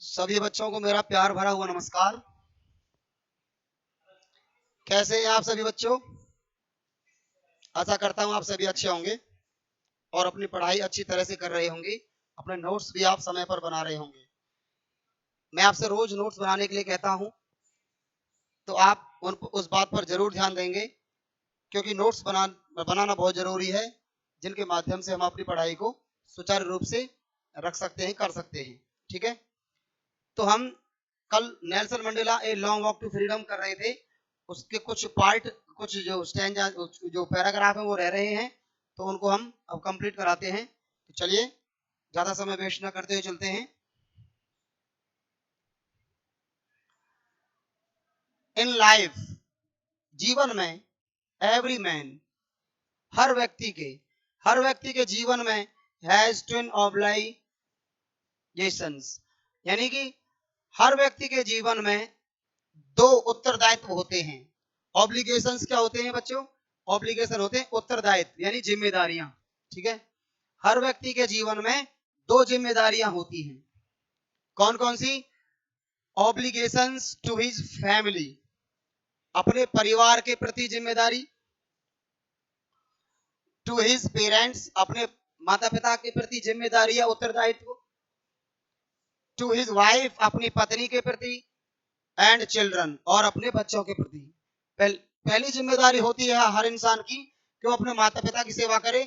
सभी बच्चों को मेरा प्यार भरा हुआ नमस्कार। कैसे हैं आप सभी बच्चों? आशा करता हूं आप सभी अच्छे होंगे और अपनी पढ़ाई अच्छी तरह से कर रहे होंगे। अपने नोट्स भी आप समय पर बना रहे होंगे। मैं आपसे रोज नोट्स बनाने के लिए कहता हूं, तो आप उस बात पर जरूर ध्यान देंगे, क्योंकि नोट्स बनाना बहुत जरूरी है, जिनके माध्यम से हम अपनी पढ़ाई को सुचारू रूप से रख सकते हैं, कर सकते हैं। ठीक है, तो हम कल Nelson Mandela a long walk to freedom कर रहे थे। उसके कुछ पार्ट, कुछ जो स्टैंजा, जो पैराग्राफ है वो रह रहे हैं, तो उनको हम अब कंप्लीट कराते हैं। तो चलिए, ज्यादा समय वेस्ट ना करते हुए चलते हैं। इन लाइफ, जीवन में, एवरी मैन, हर व्यक्ति के जीवन में हैज ट्विन ऑब्लाइगेशंस, यानी कि हर व्यक्ति के जीवन में दो उत्तरदायित्व होते हैं। ऑब्लिगेशंस क्या होते हैं बच्चों? ऑब्लिगेशन होते हैं उत्तरदायित्व, यानी जिम्मेदारियां। ठीक है, हर व्यक्ति के जीवन में दो जिम्मेदारियां होती हैं। कौन कौन सी? ऑब्लिगेशंस टू हिज फैमिली, अपने परिवार के प्रति जिम्मेदारी। टू हिज पेरेंट्स, अपने माता पिता के प्रति जिम्मेदारी या उत्तरदायित्व। टू हिज वाइफ, अपनी पत्नी के प्रति। एंड चिल्ड्रन, और अपने बच्चों के प्रति। पहली जिम्मेदारी होती है हर इंसान की कि वो अपने माता पिता की सेवा करे,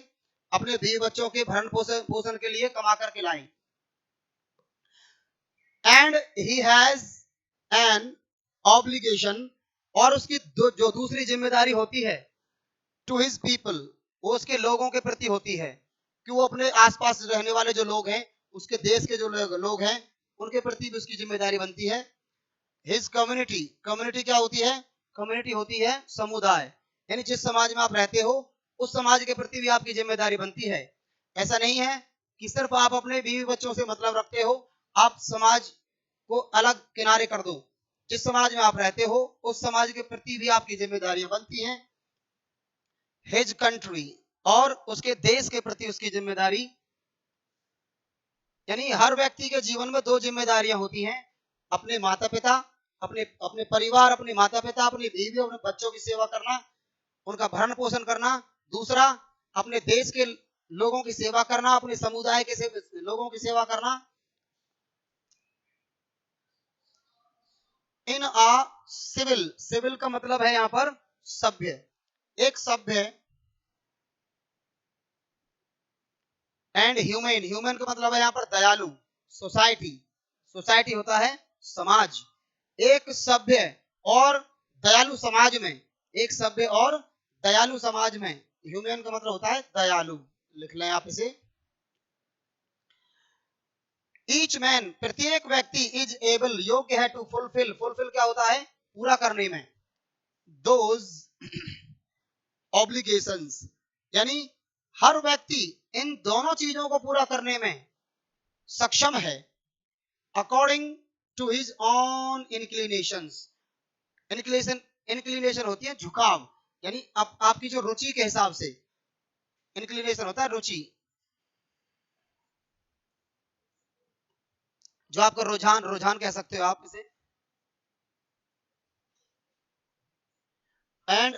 अपने बीवी बच्चों के भरण पोषण के लिए कमा करके लाए। And he has an obligation, और उसकी जो दूसरी जिम्मेदारी होती है, टू हिज पीपल, वो उसके लोगों के प्रति होती है कि वो अपने आसपास रहने वाले जो लोग हैं, उसके देश के जो लोग हैं, उनके प्रति भी उसकी जिम्मेदारी बनती है। हिज कम्युनिटी, कम्युनिटी क्या होती है? कम्युनिटी होती है समुदाय, यानी जिस समाज में आप रहते हो उस समाज के प्रति भी आपकी जिम्मेदारी बनती है। ऐसा नहीं है कि सिर्फ आप अपने बीवी बच्चों से मतलब रखते हो, आप समाज को अलग किनारे कर दो। जिस समाज में आप रहते हो उस समाज के प्रति भी आपकी जिम्मेदारियां बनती हैं। हिज कंट्री, और उसके देश के प्रति उसकी जिम्मेदारी। यानी हर व्यक्ति के जीवन में दो जिम्मेदारियां होती हैं, अपने माता पिता, अपने अपने परिवार, अपने माता पिता, अपनी बीवी, अपने बच्चों की सेवा करना, उनका भरण पोषण करना। दूसरा, अपने देश के लोगों की सेवा करना, अपने समुदाय के लोगों की सेवा करना। इन अ सिविल, सिविल का मतलब है यहां पर सभ्य, एक सभ्य। एंड ह्यूमन, ह्यूमन का मतलब है यहां पर दयालु। सोसाइटी, सोसाइटी होता है समाज। एक सभ्य और दयालु समाज में, एक सभ्य और दयालु समाज में ह्यूमन का मतलब होता है दयालु। लिख लें आप इसे। ईच मैन, प्रत्येक व्यक्ति, इज एबल, योग्य है, टू फुलफिल, फुलफिल क्या होता है? पूरा करने में। दोज ऑब्लिगेशंस, यानी हर व्यक्ति इन दोनों चीजों को पूरा करने में सक्षम है। According to his own inclinations, inclination, inclination होती है झुकाव, यानी आपकी जो रुचि के हिसाब से। इंक्लिनेशन होता है रुचि, जो आपका रुझान, रुझान कह सकते हो आप इसे। एंड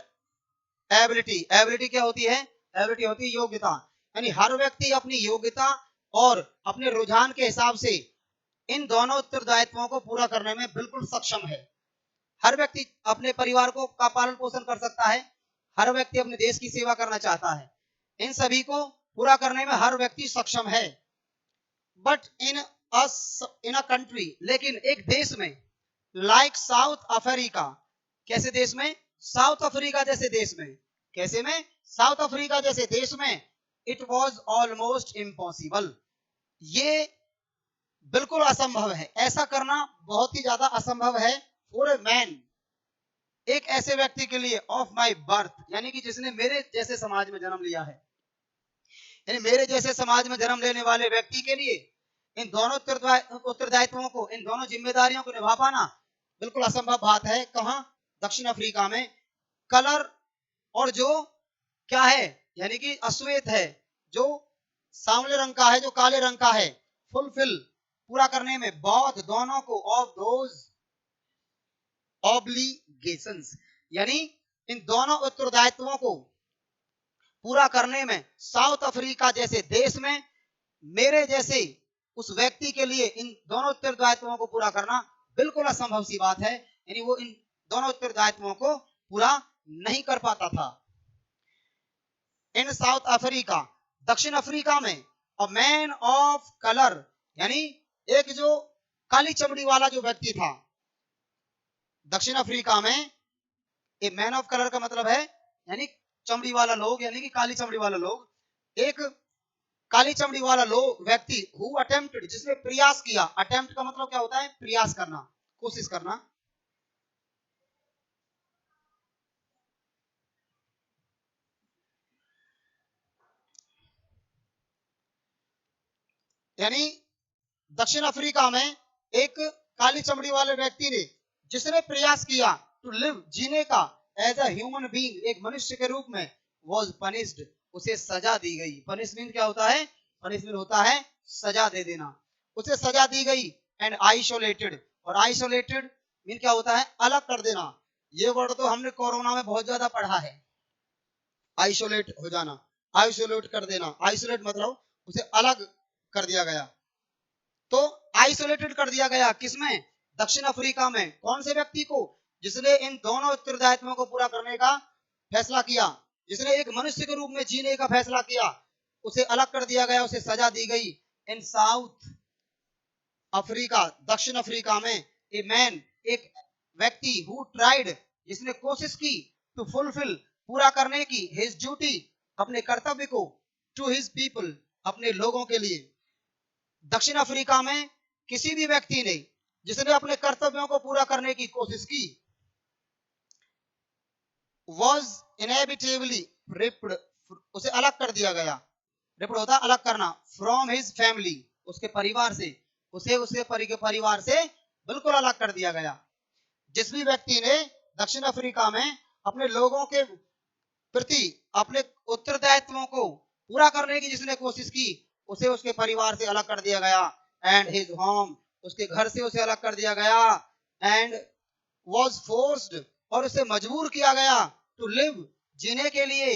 एबिलिटी, एबिलिटी क्या होती है? एबिलिटी होती है योग्यता, यानी हर व्यक्ति अपनी योग्यता और अपने रुझान के हिसाब से इन दोनों उत्तरदायित्वों को पूरा करने में बिल्कुल सक्षम है। हर व्यक्ति अपने परिवार को का पालन पोषण कर सकता है, हर व्यक्ति अपने देश की सेवा करना चाहता है, इन सभी को पूरा करने में हर व्यक्ति सक्षम है। बट इन अ कंट्री, लेकिन एक देश में, लाइक साउथ अफ्रीका, कैसे देश में? साउथ अफ्रीका जैसे देश में। कैसे में? साउथ अफ्रीका जैसे देश में। इट वॉज ऑलमोस्ट इम्पॉसिबल, ये बिल्कुल असंभव है, ऐसा करना बहुत ही ज्यादा असंभव है। फॉर ए मैन, एक ऐसे व्यक्ति के लिए, ऑफ माई बर्थ, यानी कि जिसने मेरे जैसे समाज में जन्म लिया है, यानी मेरे जैसे समाज में जन्म लेने वाले व्यक्ति के लिए इन दोनों उत्तरदायित्वों को, इन दोनों जिम्मेदारियों को निभा पाना बिल्कुल असंभव बात है। कहां? दक्षिण अफ्रीका में। कलर, और जो क्या है, यानी कि अश्वेत है, जो सांवले रंग का है, जो काले रंग का है। फुलफिल, पूरा करने में both दोनों को of those obligations यानी इन दोनों उत्तरदायित्वों को पूरा करने में साउथ अफ्रीका जैसे देश में मेरे जैसे उस व्यक्ति के लिए इन दोनों उत्तरदायित्वों को पूरा करना बिल्कुल असंभव सी बात है। यानी वो इन दोनों उत्तरदायित्वों को पूरा नहीं कर पाता था। इन साउथ अफ्रीका दक्षिण अफ्रीका में अ मैन ऑफ कलर यानी एक जो काली चमड़ी वाला जो व्यक्ति था। दक्षिण अफ्रीका में ए मैन ऑफ कलर का मतलब है यानी चमड़ी वाला लोग यानी कि काली चमड़ी वाला लोग। एक काली चमड़ी वाला लोग व्यक्ति हु अटेम्प्टेड जिसने प्रयास किया। अटेम्प्ट का मतलब क्या होता है? प्रयास करना, कोशिश करना। यानी दक्षिण अफ्रीका में एक काली चमड़ी वाले व्यक्ति ने जिसने प्रयास किया टू लिव जीने का एज अ ह्यूमन बीइंग एक मनुष्य के रूप में वाज पनिश्ड उसे सजा दी गई। पनिशमेंट क्या होता है? पनिशमेंट होता है सजा दे देना। उसे सजा दी गई। एंड आइसोलेटेड और आइसोलेटेड मीन क्या होता है? अलग कर देना। ये वर्ड तो हमने कोरोना में बहुत ज्यादा पढ़ा है। आइसोलेट हो जाना, आइसोलेट कर देना। आइसोलेट मतलब उसे अलग कर दिया गया। तो आइसोलेटेड कर दिया गया किसमें? दक्षिण अफ्रीका में। कौन से व्यक्ति को? जिसने इन दोनों उत्तरदायित्वों को पूरा करने का फैसला किया, जिसने एक मनुष्य के रूप में जीने का फैसला किया, उसे अलग कर दिया गया, उसे सजा दी गई। इन साउथ अफ्रीका दक्षिण अफ्रीका में ए मैन एक व्यक्ति हु ट्राइड जिसने कोशिश की टू फुलफिल पूरा करने की हिज ड्यूटी अपने कर्तव्य को टू हिज पीपल अपने लोगों के लिए। दक्षिण अफ्रीका में किसी भी व्यक्ति ने जिसने अपने कर्तव्यों को पूरा करने की कोशिश की was inevitably ripped उसे अलग कर दिया गया। रिप्ड होता अलग करना। फ्रॉम हिज फैमिली उसके परिवार से, उसे उसके परिवार से बिल्कुल अलग कर दिया गया। जिस भी व्यक्ति ने दक्षिण अफ्रीका में अपने लोगों के प्रति अपने उत्तरदायित्वों को पूरा करने की जिसने कोशिश की, उसे उसके परिवार से अलग कर दिया गया। एंड हिज होम उसके घर से उसे अलग कर दिया गया। एंड वॉज फोर्स्ड और उसे मजबूर किया गया टू लिव जीने के लिए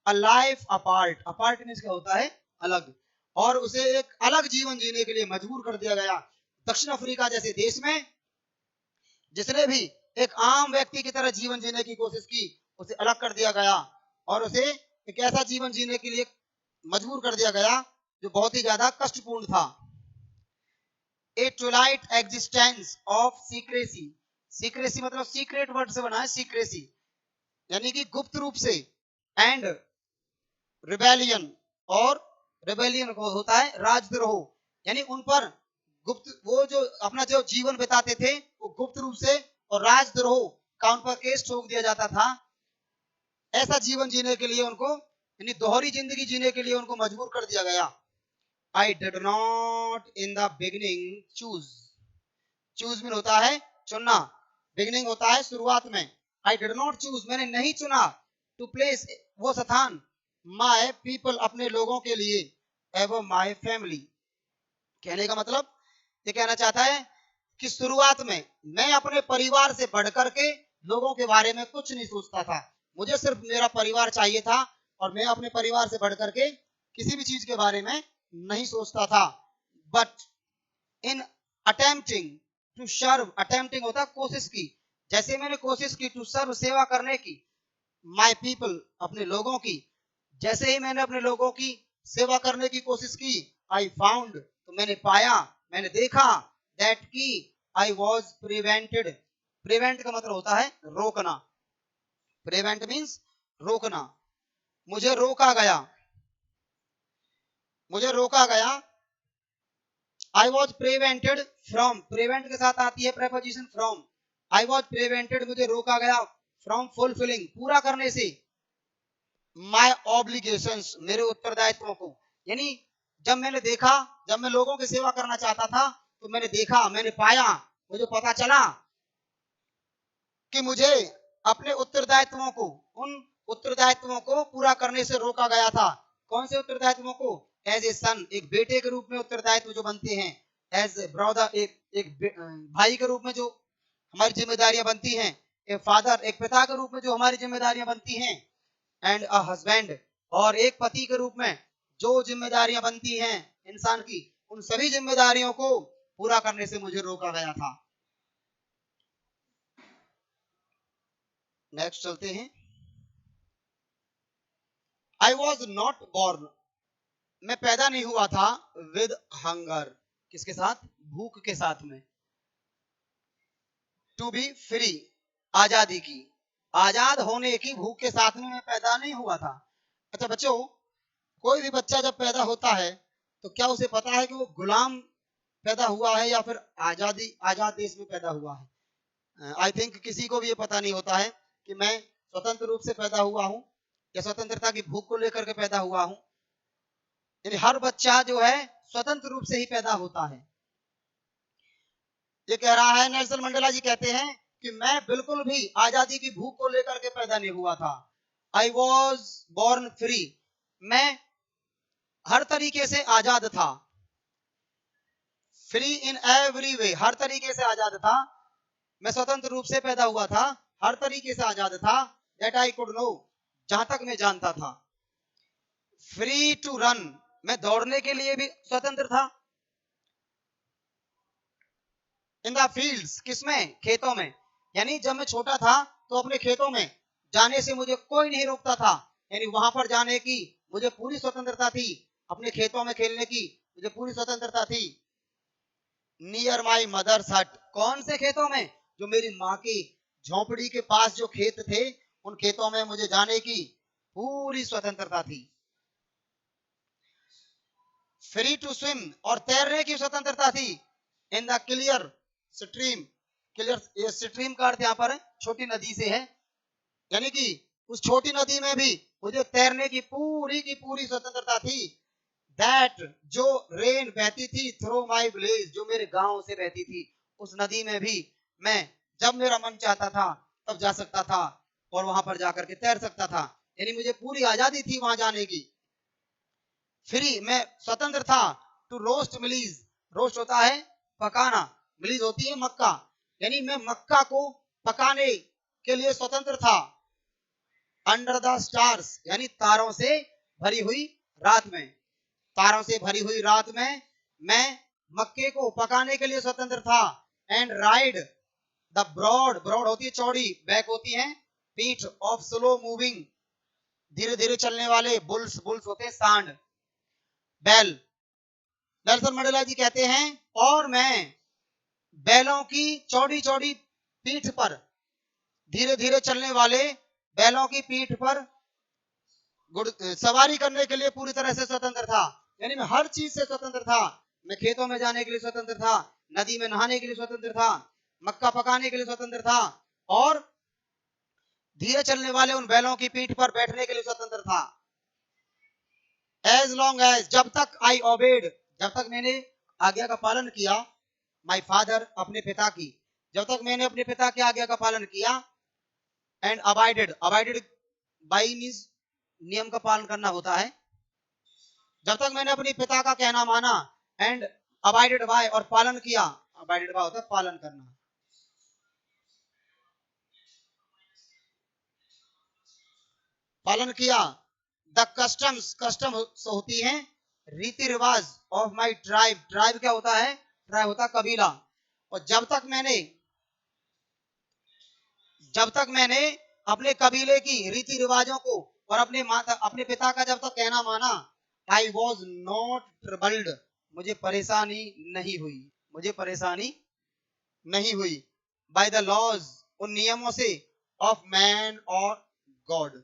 a life apart. Apart means क्या होता है? अलग। और उसे एक अलग जीवन जीने के लिए मजबूर कर दिया गया। दक्षिण अफ्रीका जैसे देश में जिसने भी एक आम व्यक्ति की तरह जीवन जीने की कोशिश की, उसे अलग कर दिया गया और उसे एक ऐसा जीवन जीने के लिए मजबूर कर दिया गया जो बहुत ही ज्यादा कष्टपूर्ण था। A twilight existence of secrecy. Secrecy मतलब सीक्रेट वर्ड से बना है सीक्रेसी यानी कि गुप्त रूप से। एंड रिबेलियन और रिबेलियन को होता है राजद्रोह यानी उन पर गुप्त वो जो अपना जो जीवन बिताते थे वो गुप्त रूप से और राजद्रोह का उन पर केस ठोक दिया जाता था। ऐसा जीवन जीने के लिए उनको यानी दोहरी जिंदगी जीने के लिए उनको मजबूर कर दिया गया। I did not in the beginning choose. Choose mean होता है चुनना, beginning होता है शुरुआत में। I did not choose मैंने नहीं चुना to place वो स्थान my people अपने लोगों के लिए ever my family। कहने का मतलब ये कहना चाहता है कि शुरुआत में मैं अपने परिवार से बढ़कर के लोगों के बारे में कुछ नहीं सोचता था। मुझे सिर्फ मेरा परिवार चाहिए था और मैं अपने परिवार से बढ़कर के किसी भी चीज के बारे में नहीं सोचता था। But in attempting to serve, attempting होता कोशिश की, जैसे मैंने कोशिश की टू सर्व सेवा करने की, माय पीपल अपने लोगों की, जैसे ही मैंने अपने लोगों की सेवा करने की कोशिश की, आई फाउंड तो मैंने पाया, मैंने देखा, दैट की आई वॉज प्रिवेंटेड। प्रिवेंट का मतलब होता है रोकना। प्रिवेंट मीन्स रोकना। मुझे रोका गया, मुझे रोका गया। I was prevented from, prevent के साथ आती है preposition from. I was prevented मुझे रोका गया फ्रॉम फुलफिलिंग पूरा करने से माई ऑब्लिगेशंस मेरे उत्तरदायित्वों को। यानी जब मैंने देखा, जब मैं लोगों की सेवा करना चाहता था तो मैंने देखा, मैंने पाया, मुझे पता चला कि मुझे अपने उत्तरदायित्वों को, उन उत्तरदायित्वों को पूरा करने से रोका गया था। कौन से उत्तरदायित्वों को? एज ए सन, एक बेटे के रूप में उत्तरदायित्व जो बनते हैं एज ब्रदर, एक भाई के रूप में जो हमारी जिम्मेदारियां बनती हैं, एक फादर, एक पिता के रूप में जो हमारी जिम्मेदारियां बनती हैं, एंड अ हस्बैंड, और एक पति के रूप में जो जिम्मेदारियां बनती हैं इंसान की, उन सभी जिम्मेदारियों को पूरा करने से मुझे रोका गया था। नेक्स्ट चलते हैं। आई वॉज नॉट बॉर्न, मैं पैदा नहीं हुआ था विद हंगर, किसके साथ? भूख के साथ में। टू बी फ्री, आजादी की, आजाद होने की भूख के साथ में मैं पैदा नहीं हुआ था। अच्छा बच्चों, कोई भी बच्चा जब पैदा होता है तो क्या उसे पता है कि वो गुलाम पैदा हुआ है या फिर आजाद देश में पैदा हुआ है? आई थिंक किसी को भी ये पता नहीं होता है कि मैं स्वतंत्र रूप से पैदा हुआ हूं या स्वतंत्रता की भूख को लेकर के पैदा हुआ हूं। यानी हर बच्चा जो है स्वतंत्र रूप से ही पैदा होता है। ये कह रहा है, नेल्सन मंडेला जी कहते हैं कि मैं बिल्कुल भी आजादी की भूख को लेकर के पैदा नहीं हुआ था। आई वॉज बॉर्न फ्री, मैं हर तरीके से आजाद था। फ्री इन एवरी वे, हर तरीके से आजाद था। मैं स्वतंत्र रूप से पैदा हुआ था, हर तरीके से आजाद था। दैट आई कुड नो, जहां तक मैं जानता था। फ्री टू रन, मैं दौड़ने के लिए भी स्वतंत्र था। इन द फील्ड्स, किसमें? खेतों में। यानी जब मैं छोटा था तो अपने खेतों में जाने से मुझे कोई नहीं रोकता था, यानी वहां पर जाने की मुझे पूरी स्वतंत्रता थी, अपने खेतों में खेलने की मुझे पूरी स्वतंत्रता थी। नियर माई मदर्स हट, कौन से खेतों में? जो मेरी माँ की झोपड़ी के पास जो खेत थे, उन खेतों में मुझे जाने की पूरी स्वतंत्रता थी। फ्री टू स्विम, और तैरने की स्वतंत्रता थी। In the clear stream, clear stream का अर्थ यहाँ पर छोटी नदी से है, यानी कि उस छोटी नदी में भी मुझे तैरने की पूरी स्वतंत्रता थी। दैट, जो रेन बहती थी थ्रू माई विलेज, जो मेरे गांव से बहती थी, उस नदी में भी मैं जब मेरा मन चाहता था तब जा सकता था और वहां पर जाकर के तैर सकता था, यानी मुझे पूरी आजादी थी वहां जाने की। फ्री, मैं स्वतंत्र था। टू रोस्ट मिलीज, रोस्ट होता है पकाना, मिलीज होती है मक्का, यानी मैं मक्का को पकाने के लिए स्वतंत्र था। अंडर द स्टार्स, यानी तारों से भरी हुई रात में, तारों से भरी हुई रात में मैं मक्के को पकाने के लिए स्वतंत्र था। And ride the broad, broad होती है चौड़ी, बैक होती है पीठ, ऑफ स्लो मूविंग, धीरे धीरे चलने वाले, बुल्स, बुल्स होते हैं सांड, बैल। नेल्सन मंडेला जी कहते हैं, और मैं बैलों की चौड़ी चौड़ी पीठ पर, धीरे धीरे चलने वाले बैलों की पीठ पर सवारी करने के लिए पूरी तरह से स्वतंत्र था। यानी मैं हर चीज से स्वतंत्र था। मैं खेतों में जाने के लिए स्वतंत्र था, नदी में नहाने के लिए स्वतंत्र था, मक्का पकाने के लिए स्वतंत्र था, और धीरे चलने वाले उन बैलों की पीठ पर बैठने के लिए स्वतंत्र था। एज लॉन्ग एज, जब तक आई ओबेड, जब तक मैंने आज्ञा का पालन किया, माई फादर, अपने पिता की, जब तक मैंने अपने पिता की आज्ञा का पालन किया। And abided, abided by means नियम का पालन करना होता है। जब तक मैंने अपने पिता का कहना माना, एंड अबाइडेड बाय, और पालन किया, अबाइडेड बाय होता है पालन करना, पालन किया। द कस्टम्स, कस्टम होती है रीति रिवाज, ऑफ माई ट्राइब, ट्राइब क्या होता है? ट्राइब होता है कबीला। और जब तक मैंने अपने कबीले की रीति रिवाजों को और अपने पिता का जब तक कहना माना, आई वॉज नॉट ट्रबल्ड, मुझे परेशानी नहीं हुई, मुझे परेशानी नहीं हुई। बाय द लॉज, उन नियमों से, ऑफ मैन और गॉड,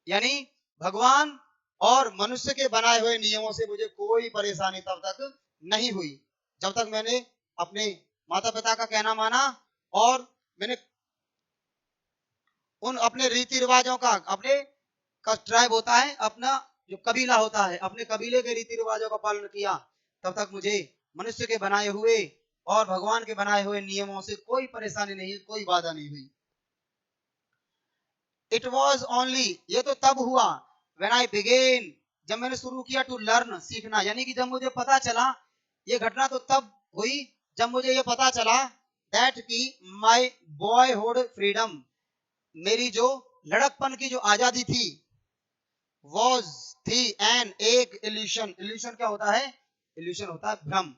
यानी भगवान और मनुष्य के बनाए हुए नियमों से मुझे कोई परेशानी तब तक नहीं हुई, जब तक मैंने अपने माता पिता का कहना माना और मैंने उन अपने रीति रिवाजों का, अपने का ट्राइब होता है अपना जो कबीला होता है, अपने कबीले के रीति रिवाजों का पालन किया, तब तक मुझे मनुष्य के बनाए हुए और भगवान के बनाए हुए नियमों से कोई परेशानी नहीं, कोई बाधा नहीं हुई। इट वॉज ओनली, ये तो तब हुआ, व्हेन आई बिगेन, जब मैंने शुरू किया टू लर्न, सीखना, यानी कि जब मुझे पता चला, ये घटना तो तब हुई जब मुझे ये पता चला दैट की माय बॉयहुड फ्रीडम, मेरी जो लड़कपन की जो आजादी थी, वॉज थी एन एक इल्यूशन। इल्यूशन क्या होता है? इल्यूशन होता है भ्रम।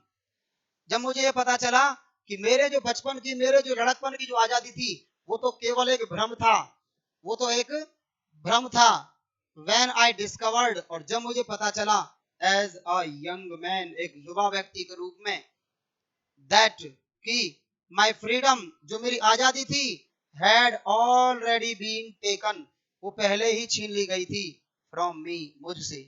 जब मुझे ये पता चला कि मेरे जो बचपन की, मेरे जो लड़कपन की जो आजादी थी, वो तो केवल एक भ्रम था, वो तो एक भ्रम था। When I discovered, और जब मुझे पता चला एज अ यंग मैन, एक युवा व्यक्ति के रूप में, दैट कि माय फ्रीडम, जो मेरी आजादी थी, हैड ऑलरेडी बीन टेकन, वो पहले ही छीन ली गई थी, फ्रॉम मी, मुझसे।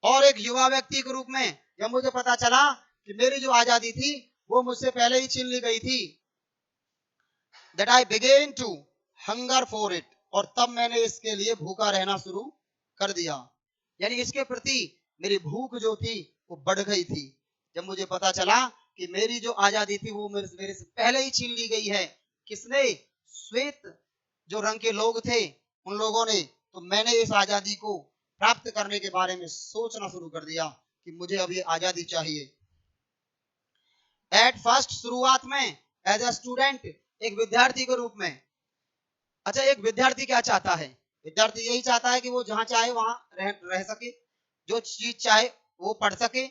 और एक युवा व्यक्ति के रूप में जब मुझे पता चला कि मेरी जो आजादी थी वो मुझसे पहले ही छीन ली गई थी, that I began to hunger for it, और तब मैंने इसके लिए भूखा रहना शुरू कर दिया। यानी इसके प्रति मेरी भूख जो थी वो बढ़ गई थी। जब मुझे पता चला कि मेरी जो आजादी थी वो मेरे से पहले ही छीन ली गई है। किसने? श्वेत जो रंग के लोग थे उन लोगों ने। तो मैंने इस आजादी को प्राप्त करने के बारे में सोचना शुरू कर दिया कि मुझे अब ये आजादी चाहिए। एट फर्स्ट, शुरुआत में, एज ए स्टूडेंट, एक विद्यार्थी के रूप में। अच्छा, एक विद्यार्थी क्या चाहता है? विद्यार्थी यही चाहता है कि वो जहां चाहे वहां रह सके, जो चीज चाहे वो पढ़ सके।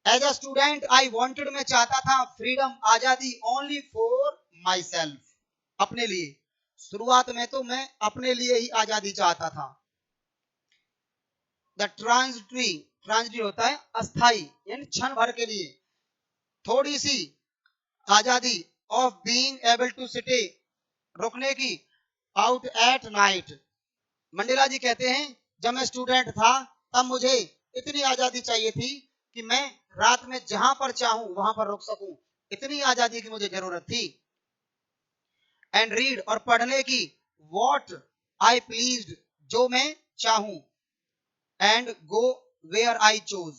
As a student I wanted, मैं चाहता था फ्रीडम, आजादी, ओनली फॉर माई सेल्फ, अपने लिए। शुरुआत में तो मैं अपने लिए ही आजादी चाहता था। द ट्रांजिटरी, ट्रांजिटरी होता है अस्थाई, यानी क्षण भर के लिए, थोड़ी सी आजादी, of being able to stay, रुकने की, out at night. Mandela ji कहते हैं जब मैं स्टूडेंट था तब मुझे इतनी आजादी चाहिए थी कि मैं रात में जहां पर चाहूं वहां पर रुक सकूं, इतनी आजादी की मुझे जरूरत थी। एंड रीड, और पढ़ने की, वॉट आई प्लीज्ड, जो मैं चाहूं, and go where I chose.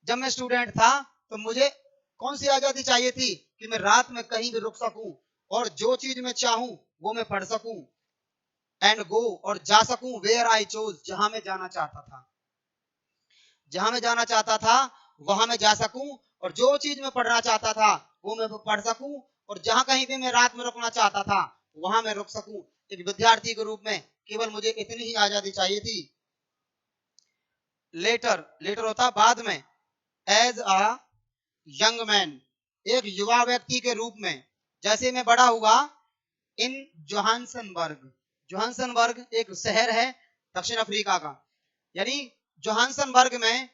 जब मैं स्टूडेंट था तो मुझे कौन सी आजादी चाहिए थी? कि मैं रात में कहीं भी रुक सकूं और जो चीज मैं चाहूं वो मैं पढ़ सकूं। एंड गो, और जा सकूं, वेयर आई चोज, जहां मैं जाना चाहता था, जहां मैं जाना चाहता था वहां मैं जा सकूं, और जो चीज मैं पढ़ना चाहता था वो मैं पढ़ सकूं, और जहां कहीं भी मैं रात में रुकना चाहता था वहां मैं रुक सकूं। एक विद्यार्थी के रूप में केवल मुझे इतनी ही आजादी चाहिए थी। लेटर, लेटर होता बाद में, एज अ यंग मैन, एक युवा व्यक्ति के रूप में, जैसे मैं बड़ा हुआ, इन जोहान्सनबर्ग, जोहान्सनबर्ग एक शहर है दक्षिण अफ्रीका का, यानी जोहान्सनबर्ग में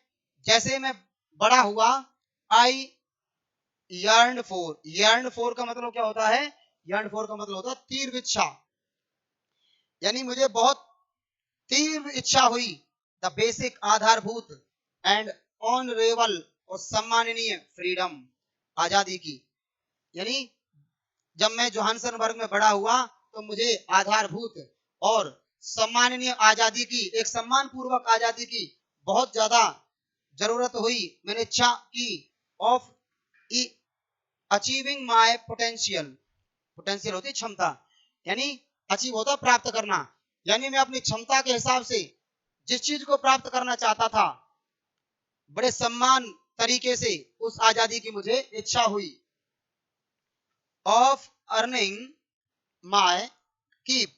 जैसे मैं बड़ा हुआ, आई यर्न फॉर, यर्न फॉर का मतलब क्या होता है? यर्न फॉर का मतलब होता है तीव्र इच्छा, यानी मुझे बहुत तीव्र इच्छा हुई, द बेसिक, आधारभूत, एंड ऑनरेबल, और सम्माननीय, फ्रीडम, आजादी की। यानी जब मैं जोहान्सनबर्ग में बड़ा हुआ तो मुझे आधारभूत और सम्माननीय आजादी की, एक सम्मान पूर्वक आजादी की बहुत ज्यादा जरूरत हुई। मैंने इच्छा की of achieving my potential, potential होती क्षमता, यानी अचीव होता प्राप्त करना, यानी मैं अपनी क्षमता के हिसाब से जिस चीज को प्राप्त करना चाहता था बड़े सम्मान तरीके से उस आजादी की मुझे इच्छा हुई। ऑफ अर्निंग माय कीप,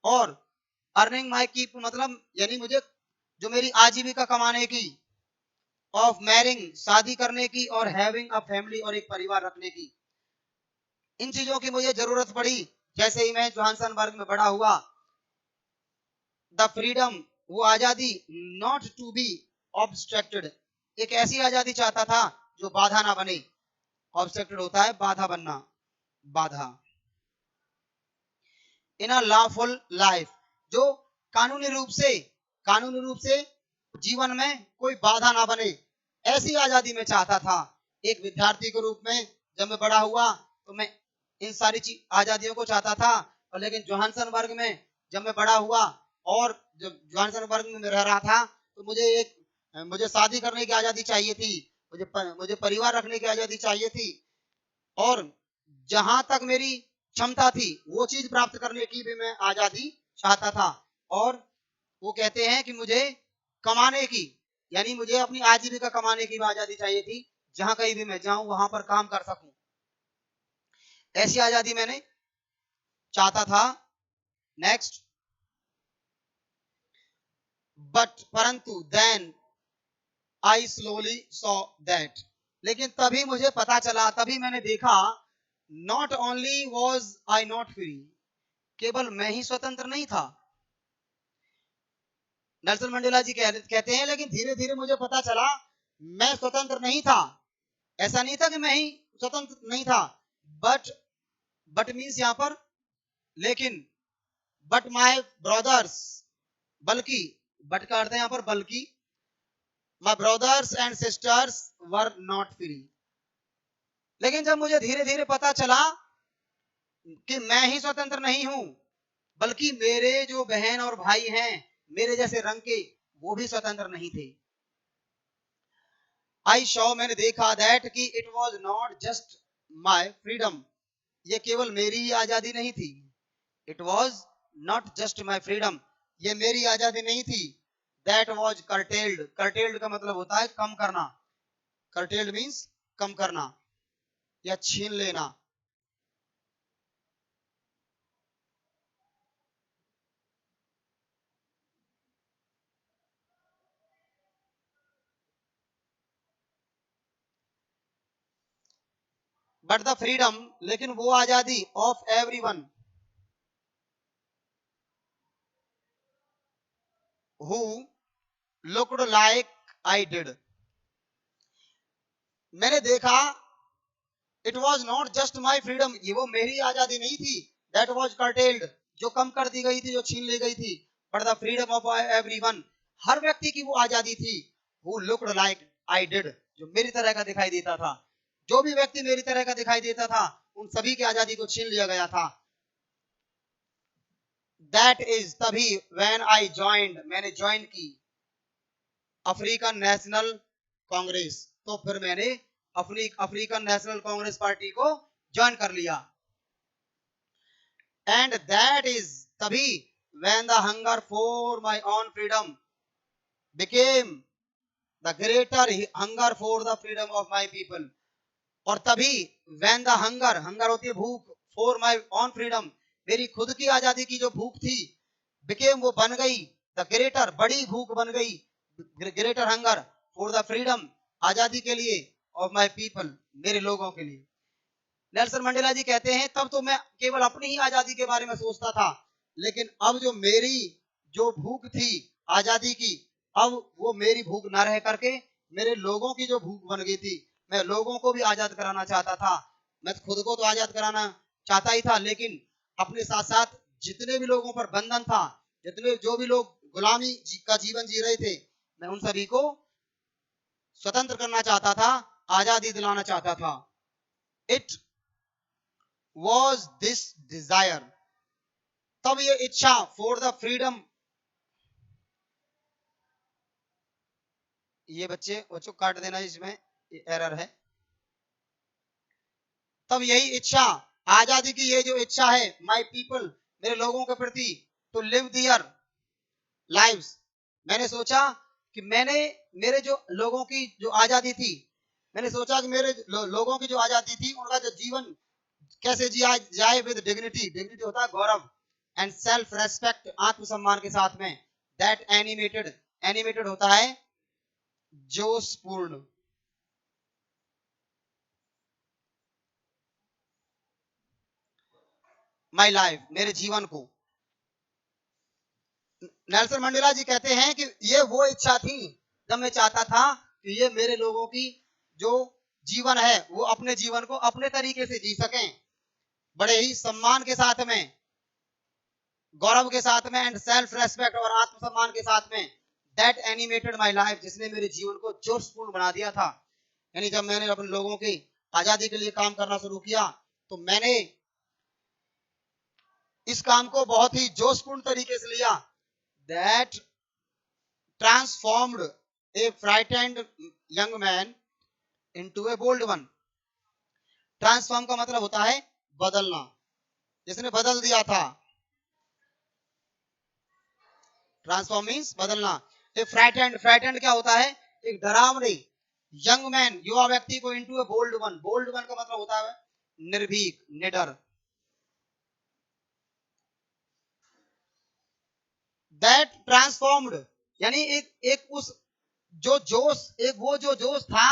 और अर्निंग माय कीप मतलब यानी मुझे जो मेरी आजीविका कमाने की, ऑफ मैरिंग, शादी करने की, और हैविंग अ फैमिली, और एक परिवार रखने की, इन चीजों की मुझे जरूरत पड़ी जैसे ही मैं जोहान्सनबर्ग में बड़ा हुआ। द फ्रीडम, वो आजादी, नॉट टू बी ऑब्स्ट्रक्टेड, एक ऐसी आजादी चाहता था जो बाधा ना बने। ऑब्स्ट्रक्टेड होता है बाधा बनना, बाधा। इन अ लॉफुल लाइफ, जो कानूनी रूप से जीवन में कोई बाधा ना बने, ऐसी आजादी में चाहता था। एक विद्यार्थी के रूप में जब मैं बड़ा हुआ तो मैं इन सारी आजादियों को चाहता था, और लेकिन जोहान्सनबर्ग में जब मैं बड़ा हुआ और जब जोहान्सनबर्ग में रह रहा था तो मुझे शादी करने की आजादी चाहिए थी, मुझे परिवार रखने की आजादी चाहिए थी, और जहां तक मेरी क्षमता थी वो चीज प्राप्त करने की भी मैं आजादी चाहता था। और वो कहते हैं कि मुझे कमाने की, यानी मुझे अपनी आजीविका कमाने की भी आजादी चाहिए थी, जहां कहीं भी मैं जाऊं वहां पर काम कर सकूं, ऐसी आजादी मैंने चाहता था। नेक्स्ट, बट परंतु then I slowly saw that, लेकिन तभी मुझे पता चला, तभी मैंने देखा, not only was I not free, केवल मैं ही स्वतंत्र नहीं था। नेल्सन मंडेला जी कहते हैं, लेकिन धीरे धीरे मुझे पता चला मैं स्वतंत्र नहीं था। ऐसा नहीं था कि मैं ही स्वतंत्र नहीं था, बट मीन्स यहां पर लेकिन, बट माय ब्रदर्स, बल्कि, बट का अर्थ है यहां पर बल्कि, my brothers and sisters were not free. लेकिन जब मुझे धीरे धीरे पता चला कि मैं ही स्वतंत्र नहीं हूं, बल्कि मेरे जो बहन और भाई हैं मेरे जैसे रंग के, वो भी स्वतंत्र नहीं थे। आई शॉ, मैंने देखा, दैट कि it was not just my freedom, ये केवल मेरी ही आजादी नहीं थी। It was not just my freedom, ये मेरी आजादी नहीं थी। दैट वॉज कर्टेल्ड, कर्टेल्ड का मतलब होता है कम करना, कर्टेल्ड मीन्स कम करना या छीन लेना। बट द फ्रीडम, लेकिन वो आजादी, of everyone who looked like I did, मैंने देखा, it was not just my freedom, ये वो मेरी आजादी नहीं थी। दैट वॉज कर्टेल्ड, जो कम कर दी गई थी, जो छीन ली गई थी। But the freedom of everyone, हर व्यक्ति की वो आजादी थी। Who looked like I did, जो मेरी तरह का दिखाई देता था। जो भी व्यक्ति मेरी तरह का दिखाई देता था, उन सभी की आजादी को छीन लिया गया था। दैट इज, तभी, व्हेन आई ज्वाइंड, मैंने ज्वाइन की, अफ्रीकन नेशनल कांग्रेस, तो फिर मैंने अफ्रीकन नेशनल कांग्रेस पार्टी को ज्वाइन कर लिया। एंड दैट इज, तभी, when the hunger for my own freedom became the greater hunger for the freedom of my people, और तभी, व्हेन द हंगर, हंगर होती है भूख, फॉर माय ओन फ्रीडम, मेरी खुद की आजादी की जो भूख थी, बिकेम, वो बन गई, द ग्रेटर, बड़ी भूख बन गई, greater hunger for the freedom, आजादी के लिए, ऑफ माय पीपल, मेरे लोगों के लिए। नेल्सन मंडेला जी कहते हैं, तब तो मैं केवल अपनी ही आजादी के बारे में सोचता था, लेकिन अब जो मेरी जो भूख थी आजादी की, अब वो मेरी भूख न रह करके मेरे लोगों की जो भूख बन गई थी, मैं लोगों को भी आजाद कराना चाहता था। मैं खुद को तो आजाद कराना चाहता ही था, लेकिन अपने साथ साथ जितने भी लोगों पर बंधन था, जितने जो भी लोग गुलामी का जीवन जी रहे थे, मैं उन सभी को स्वतंत्र करना चाहता था, आजादी दिलाना चाहता था। इट वॉज दिस डिजायर, तब ये इच्छा, फॉर द फ्रीडम, ये बच्चों काट देना, इसमें एरर है। तब यही इच्छा, आजादी की ये जो इच्छा है, माय पीपल, मेरे लोगों के प्रति, टू लिव दियर लाइव्स, मैंने सोचा कि मैंने, मेरे जो लोगों की जो आजादी थी, मैंने सोचा कि मेरे लोगों की जो आजादी थी, उनका जो जीवन कैसे जिया जाए विद डिग्निटी, डिग्निटी होता है गौरव, एंड सेल्फ रेस्पेक्ट, आत्मसम्मान के साथ में। दैट एनिमेटेड, एनिमेटेड होता है जोशपूर्ण, माई लाइफ, मेरे जीवन को। नेल्सन मंडेला जी कहते हैं कि ये वो इच्छा थी, जब मैं चाहता था कि ये मेरे लोगों की जो जीवन है, वो अपने जीवन को अपने तरीके से जी सकें, बड़े ही सम्मान के साथ में, गौरव के साथ में, एंड सेल्फ रेस्पेक्ट, और आत्मसम्मान के साथ में। दैट एनिमेटेड माई लाइफ, जिसने मेरे जीवन को जोशपूर्ण बना दिया था। यानी जब मैंने अपने लोगों की आजादी के लिए काम करना शुरू किया, तो मैंने इस काम को बहुत ही जोशपूर्ण तरीके से लिया। That transformed a frightened young man into a bold one. Transform का मतलब होता है बदलना, जिसने बदल दिया था। ट्रांसफॉर्म मींस बदलना। ए फ्राइटेंड, फ्राइटेंड क्या होता है? एक डरावनी यंग मैन युवा व्यक्ति को into a bold one, bold one का मतलब होता है निर्भीक, निडर। दैट ट्रांसफॉर्म्ड यानी एक उस जो जोश, एक वो जो जोश था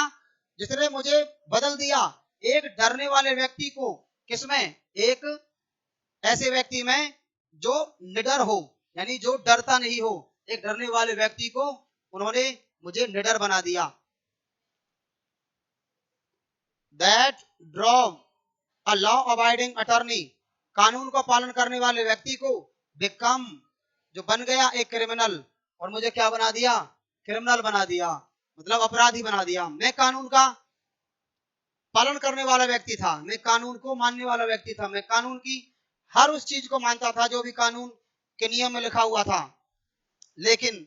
जिसने मुझे बदल दिया एक डरने वाले व्यक्ति को, किसमें, एक ऐसे व्यक्ति में जो निडर हो, यानी जो डरता नहीं हो, एक डरने वाले व्यक्ति को उन्होंने मुझे निडर बना दिया। That drove a law abiding attorney, कानून का पालन करने वाले व्यक्ति को बिकम, जो बन गया एक क्रिमिनल, और मुझे क्या बना दिया, क्रिमिनल बना दिया, मतलब अपराधी बना दिया। मैं कानून का पालन करने वाला व्यक्ति था, मैं कानून को मानने वाला व्यक्ति था, मैं कानून की हर उस चीज को मानता था जो भी कानून के नियम में लिखा हुआ था, लेकिन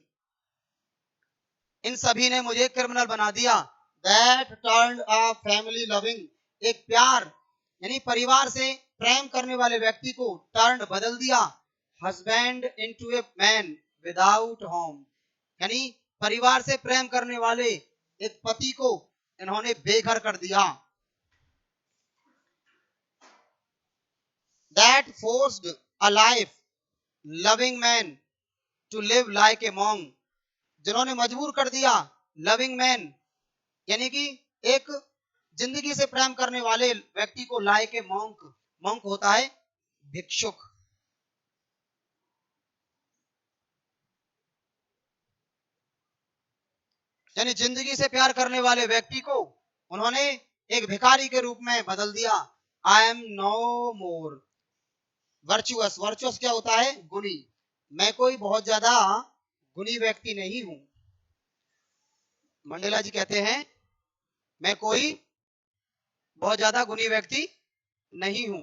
इन सभी ने मुझे क्रिमिनल बना दिया। That turned a family loving, एक प्यार यानी परिवार से प्रेम करने वाले व्यक्ति को टर्न बदल दिया, husband into a man without home, यानी परिवार से प्रेम करने वाले एक पति को इन्होंने बेघर कर दिया। That forced a life loving man to live like a monk, जिन्होंने मजबूर कर दिया लविंग मैन यानी कि एक जिंदगी से प्रेम करने वाले व्यक्ति को लाइक ए मॉन्क, मॉन्क होता है भिक्षुक। यानी जिंदगी से प्यार करने वाले व्यक्ति को उन्होंने एक भिखारी के रूप में बदल दिया। I am no more virtuous, virtuous क्या होता है, गुणी, मैं कोई बहुत ज्यादा गुणी व्यक्ति नहीं हूं। मंडेला जी कहते हैं मैं कोई बहुत ज्यादा गुणी व्यक्ति नहीं हूं।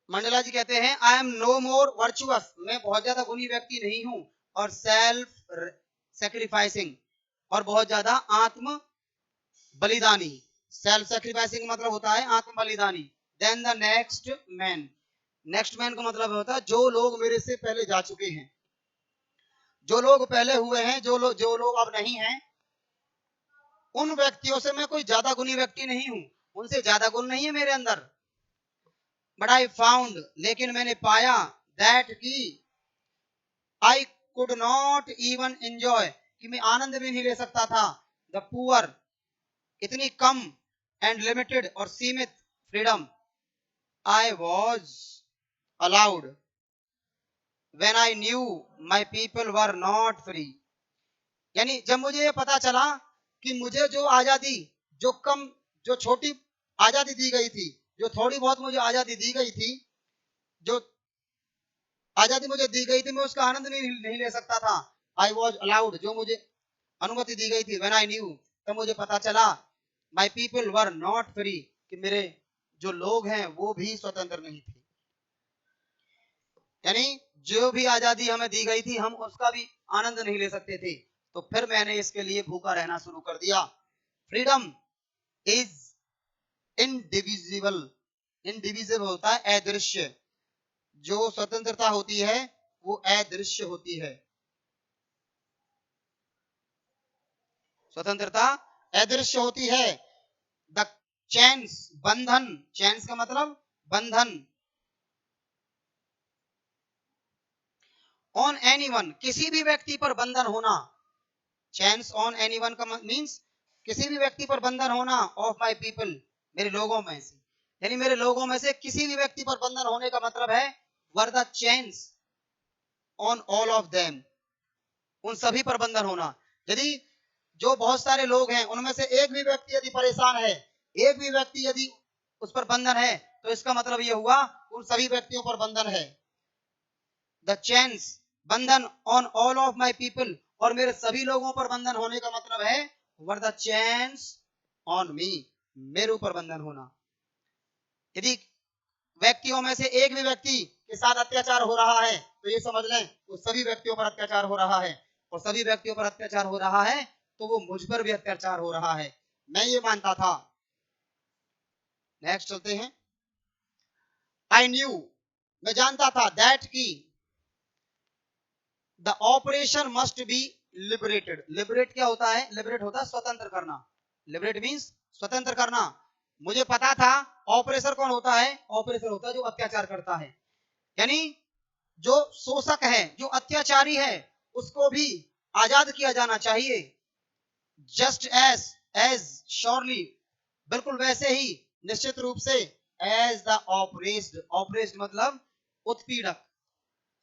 मंडेला जी कहते हैं I am no more virtuous, मैं बहुत ज्यादा गुणी व्यक्ति नहीं हूं, और सेल्फ सेक्रीफाइसिंग, और बहुत ज्यादा आत्म बलिदानी। सेल्फ सेक्रीफाइसिंग मतलब होता है आत्म बलिदानी। Then the next man, next man का मतलब होता है जो लोग मेरे से पहले जा चुके हैं, जो लोग पहले हुए हैं, जो लोग अब नहीं हैं, उन व्यक्तियों से मैं कोई ज्यादा गुणी व्यक्ति नहीं हूं, उनसे ज्यादा गुण नहीं है मेरे अंदर। बट आई फाउंड, लेकिन मैंने पाया, दैट की I could not even enjoy, कि मैं आनंद भी नहीं ले सकता था, द पुअर, इतनी कम एंड लिमिटेड और सीमित freedom I was allowed when I knew my people were not free, यानी जब मुझे ये पता चला कि मुझे जो आजादी, जो कम, जो छोटी आजादी दी गई थी, जो थोड़ी बहुत मुझे आजादी दी गई थी, जो आजादी मुझे दी गई थी, मैं उसका आनंद नहीं ले सकता था। आई वॉज अलाउड, जो मुझे अनुमति दी गई थी, व्हेन आई न्यू, तब मुझे पता चला, my people were not free, कि मेरे जो लोग हैं वो भी स्वतंत्र नहीं थे। यानी जो भी आजादी हमें दी गई थी हम उसका भी आनंद नहीं ले सकते थे। तो फिर मैंने इसके लिए भूखा रहना शुरू कर दिया। फ्रीडम इज इनडिविजिबल, इनडिविजिबल होता है अदृश्य, जो स्वतंत्रता होती है वो अदृश्य होती है। स्वतंत्रता अदृश्य होती है। द चैन्स, बंधन, चैन्स का मतलब बंधन, ऑन एनीवन, किसी भी व्यक्ति पर बंधन होना, चैन्स ऑन एनीवन का मींस किसी भी व्यक्ति पर बंधन होना, ऑफ माय पीपल, मेरे लोगों में से, यानी मेरे लोगों में से किसी भी व्यक्ति पर बंधन होने का मतलब है were the chains on all of them, उन सभी पर बंधन होना। यदि जो बहुत सारे लोग हैं उनमें से एक भी व्यक्ति यदि परेशान है, एक भी व्यक्ति यदि उस पर बंधन है, तो इसका मतलब यह हुआ उन सभी व्यक्तियों पर बंधन है। द चैन्स, बंधन, on all of my people, और मेरे सभी लोगों पर बंधन होने का मतलब है were the chains on me, मेरे ऊपर बंधन होना। यदि व्यक्तियों में से एक भी व्यक्ति के साथ अत्याचार हो रहा है तो ये समझ लें तो सभी व्यक्तियों पर अत्याचार हो रहा है, और सभी व्यक्तियों पर अत्याचार हो रहा है तो वो मुझ पर भी अत्याचार हो रहा है, मैं ये मानता था। नेक्स्ट चलते हैं। आई न्यू, मैं जानता था दैट की the operation must be liberated. Liberate क्या होता है? लिबरेट होता है स्वतंत्र करना। लिबरेट मींस स्वतंत्र करना। मुझे पता था ऑपरेसर कौन होता है? ऑपरेसर होता है जो अत्याचार करता है, यानी जो शोषक है, जो अत्याचारी है, उसको भी आजाद किया जाना चाहिए। जस्ट एज श्योरली, बिल्कुल वैसे ही, निश्चित रूप से, एज द ऑपरेस्ड। ऑपरेस्ड मतलब उत्पीड़क,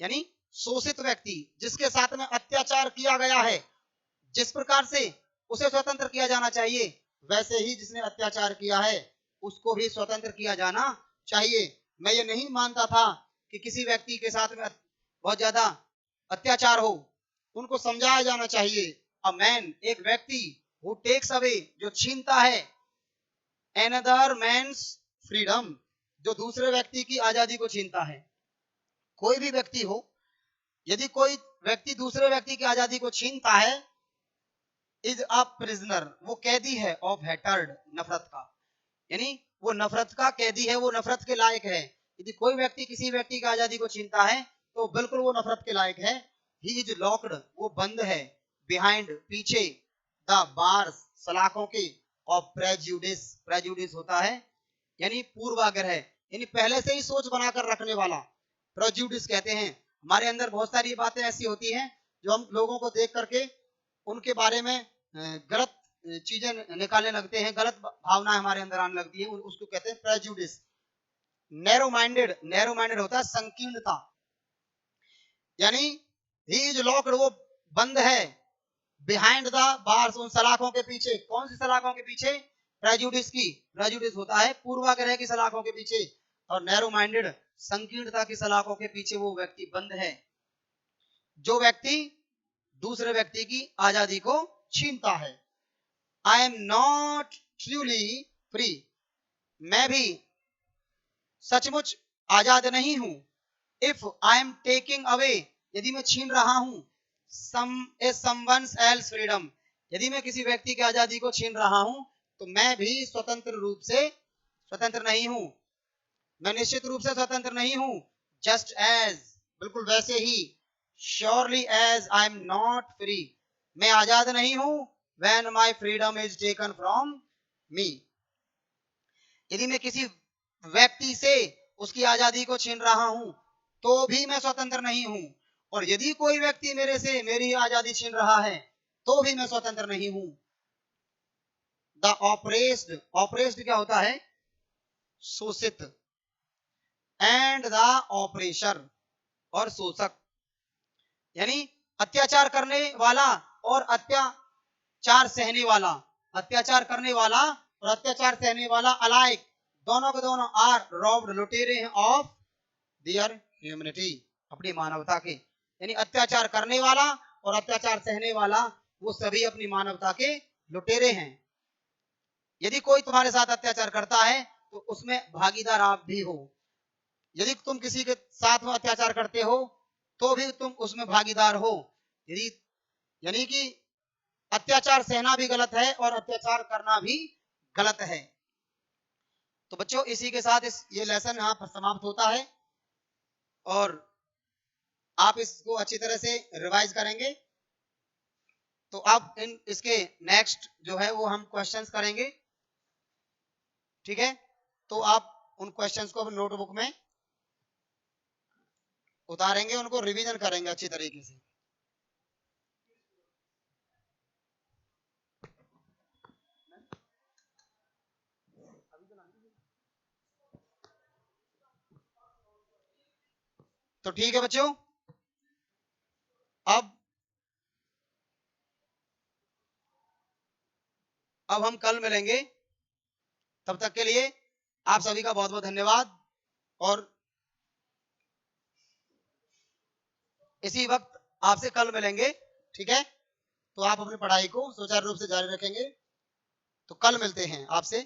यानी शोषित व्यक्ति जिसके साथ में अत्याचार किया गया है, जिस प्रकार से उसे स्वतंत्र किया जाना चाहिए, वैसे ही जिसने अत्याचार किया है उसको भी स्वतंत्र किया जाना चाहिए। मैं ये नहीं मानता था कि किसी व्यक्ति के साथ में बहुत ज्यादा अत्याचार हो, उनको समझाया जाना चाहिए। अ मैन, एक व्यक्ति, हु टेक्स अवे, जो छीनता है, अनदर मैन्स फ्रीडम, जो दूसरे व्यक्ति की आजादी को छीनता है। कोई भी व्यक्ति हो, यदि कोई व्यक्ति दूसरे व्यक्ति की आजादी को छीनता है, इज अ प्रिजनर, वो कैदी है, ऑफ हेटर्ड, नफरत का, यानी वो नफरत का कैदी है, वो नफरत के लायक है। यदि कोई व्यक्ति किसी व्यक्ति की आजादी को छीनता है तो बिल्कुल वो नफरत के लायक है। ही इज लॉक्ड, वो बंद है, बिहाइंड, पीछे, द बार्स, सलाखों के, ऑफ प्रेजुडिस, प्रेजुडिस होता है यानी पूर्वाग्रह, यानी पहले से ही सोच बनाकर रखने वाला, प्रेजुडिस कहते हैं। हमारे अंदर बहुत सारी बातें ऐसी होती हैं जो हम लोगों को देख करके उनके बारे में गलत चीजें निकालने लगते हैं, गलत भावनाएं हमारे अंदर आने लगती है, उसको कहते हैं prejudice. Narrow minded, narrow minded होता है संकीर्णता, यानी ही इज लॉक्ड, वो बंद है, बिहाइंड द बार्स, उन सलाखों के पीछे। कौन सी सलाखों के पीछे? प्रेजुडिस की। प्रेजुडिस होता है पूर्वाग्रह की सलाखों के पीछे, और नैरो माइंडेड संकीर्णता की सलाखों के पीछे वो व्यक्ति बंद है, जो व्यक्ति दूसरे व्यक्ति की आजादी को छीनता है। आई एम नॉट ट्रूली फ्री, मैं भी सचमुच आजाद नहीं हूं। If I am taking away, यदि मैं छीन रहा हूं, समवन्स एल्स फ्रीडम, यदि मैं किसी व्यक्ति की आजादी को छीन रहा हूं, तो मैं भी स्वतंत्र रूप से स्वतंत्र नहीं हूं, मैं निश्चित रूप से स्वतंत्र नहीं हूं। जस्ट एज, बिल्कुल वैसे ही, surely as I am not free, मैं आजाद नहीं हूं, when my freedom is taken from me, यदि मैं किसी व्यक्ति से उसकी आजादी को छीन रहा हूं तो भी मैं स्वतंत्र नहीं हूं, और यदि कोई व्यक्ति मेरे से मेरी आजादी छीन रहा है तो भी मैं स्वतंत्र नहीं हूं। द ऑपरेस्ड, ऑपरेस्ड क्या होता है? शोषित, एंड द ऑपरेशर, और शोषक, यानी अत्याचार करने वाला और अत्याचार सहने वाला, अत्याचार करने वाला और अत्याचार सहने वाला अलाइक, दोनों के दोनों आर रॉब्ड, लुटेरे हैं, ऑफ देयर ह्यूमैनिटी, अपनी मानवता के, यानी अत्याचार करने वाला और अत्याचार सहने वाला वो सभी अपनी मानवता के लुटेरे हैं। यदि कोई तुम्हारे साथ अत्याचार करता है तो उसमें भागीदार आप भी हो, यदि तुम किसी के साथ में अत्याचार करते हो तो भी तुम उसमें भागीदार हो। यदि, यानी कि अत्याचार सहना भी गलत है और अत्याचार करना भी गलत है। तो बच्चों इसी के साथ ये लेसन यहाँ पर समाप्त होता है, और आप इसको अच्छी तरह से रिवाइज करेंगे। तो अब इसके नेक्स्ट जो है वो हम क्वेश्चंस करेंगे, ठीक है? तो आप उन क्वेश्चंस को नोटबुक में उतारेंगे, उनको रिवीजन करेंगे अच्छी तरीके से। तो ठीक है बच्चों, अब हम कल मिलेंगे, तब तक के लिए आप सभी का बहुत बहुत धन्यवाद, और इसी वक्त आपसे कल मिलेंगे, ठीक है? तो आप अपनी पढ़ाई को सुचारू रूप से जारी रखेंगे। तो कल मिलते हैं आपसे।